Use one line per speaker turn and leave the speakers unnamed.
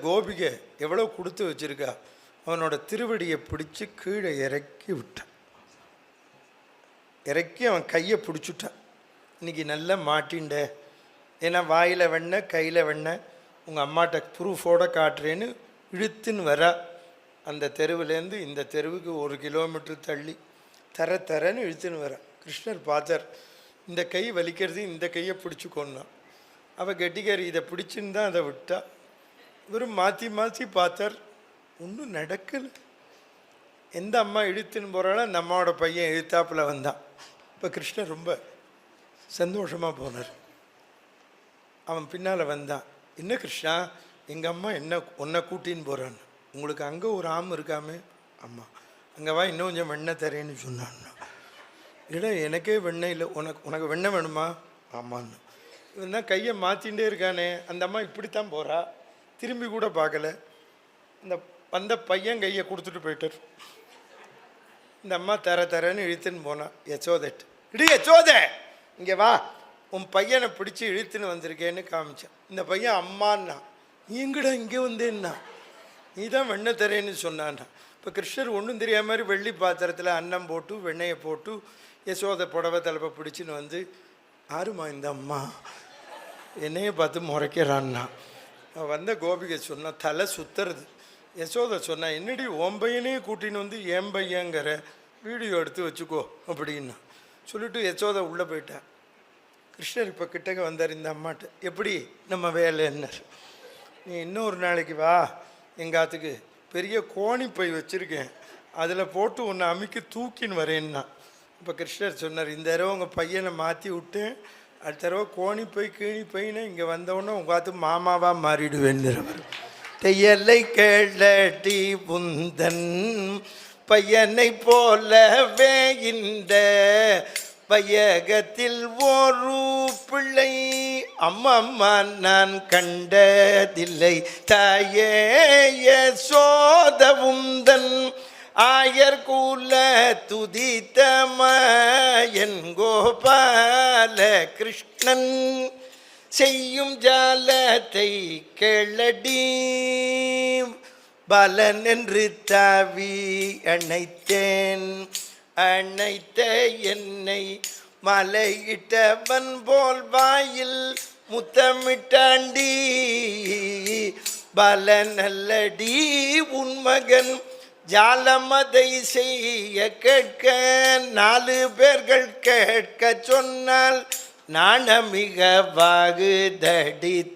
கோபிகை எவ்வளோ கொடுத்து வச்சிருக்கா, அவனோட திருவடியை பிடிச்சி கீழே இறக்கி விட்டான். இறக்கி அவன் கையை பிடிச்சுட்டான். இன்றைக்கி நல்லா மாட்டின்ட, ஏன்னா வாயில் வெண்ணெய் கையில் வெண்ணெய், உங்கள் அம்மாட்ட ப்ரூஃபோடு காட்டுறேன்னு இழுத்துன்னு வரா. அந்த தெருவுலேருந்து இந்த தெருவுக்கு 1 கிலோமீட்டர் தள்ளி தரன்னு இழுத்துன்னு வரா. கிருஷ்ணர் பார்த்தார், இந்த கை வலிக்கிறது, இந்த கையை பிடிச்சிக்கொண்டான். அவள் கெட்டிக்காரி இதை பிடிச்சின்னு தான் அதை விட்டா. இவரும் மாற்றி மாற்றி பார்த்தார், ஒன்றும் நடக்கலை. எந்த அம்மா இழுத்துன்னு போகிறாலும் அந்த அம்மாவோட பையன் இழுத்தாப்பில் வந்தான். இப்போ கிருஷ்ணர் ரொம்ப சந்தோஷமாக போனார். அவன் பின்னால் வந்தான், என்ன கிருஷ்ணா, எங்கள் அம்மா உன்னை கூட்டின்னு போகிறான்னு. உங்களுக்கு அங்கே ஒரு ஆம் இருக்காமே, அம்மா அங்கே வா, இன்னும் கொஞ்சம் வெண்ணெய் தரேன்னு சொன்னான்னா. இல்லை எனக்கே வெண்ணெய் இல்லை, உனக்கு வெண்ணெய் வேணுமா? ஆமான்னு. இவன் தான் கையை மாற்றிகிட்டே இருக்கானே. அந்த அம்மா இப்படித்தான் போகிறா, திரும்பி கூட பார்க்கல. இந்த வந்த பையன் கையை கொடுத்துட்டு போயிட்டார். இந்த அம்மா தரன்னு இழுத்துன்னு போனான். யசோதட்டு, இடி யசோதை, இங்கே வா, உன் பையனை பிடிச்சி இழுத்துன்னு வந்திருக்கேன்னு காமிச்சான். இந்த பையன் அம்மான்னா, நீ எங்கடா இங்கே வந்தேன்னா, நீ தான் வெண்ணெய் தரேன்னு சொன்னான்னா. இப்போ கிருஷ்ணர் ஒன்றும் தெரியாத மாதிரி வெள்ளி பாத்திரத்தில் அன்னம் போட்டு வெண்ணெயை போட்டு யசோதை புடவை தலைப்பை பிடிச்சின்னு வந்து, ஆறுமா இந்த அம்மா, என்னையை பார்த்து முறைக்கிறான்னா. வந்த கோபிகை சொன்னால் தலை சுத்துறது. யசோதை சொன்னா, என்னடி உன் பையனே கூட்டின்னு வந்து என் பையங்கிற, வீடியோ எடுத்து வச்சுக்கோ அப்படின்னா சொல்லிட்டு யசோதை உள்ளே போயிட்டேன். கிருஷ்ணர் இப்போ கிட்டக்க வந்தார் இந்த அம்மாட்ட, எப்படி நம்ம வேலை என்ன, நீ இன்னொரு நாளைக்கு வா, எங்காத்துக்கு பெரிய கோணி பை வச்சுருக்கேன், அதில் போட்டு உன்னை அமுக்கி தூக்கின்னு வரேன்னா. இப்போ கிருஷ்ணர் சொன்னார், இந்த தடவை உங்கள் பையனை மாற்றி விட்டேன், அடுத்த தடவை கோணி பை கீழி பையனை இங்கே வந்தவொடனே உங்கள் பார்த்து மாமாவாக மாறிடுவேன்னுறவர். தையலை கேளடி புந்தன் பையனை போலவே இந்த பையகத்தில் ஒரு பிள்ளை அம்மம்மா நான் கண்டதில்லை, தாயே யசோதவுந்தன் ஆயர்கூல துதித்தமயன் கோபால கிருஷ்ணன் செய்யும் ஜாலத்தை கேளடி, பலன் என்று தாவி அணைத்தேன், அணைத்த என்னை மலையிட்டவன் போல் வாயில் முத்தமிட்டாண்டி, பலன் அல்லடி உன் மகன் ஜாலமதை செய்ய கேட்க, 4 பேர்கள் கேட்க சொன்னால் நாணமிக வாகுதடித்த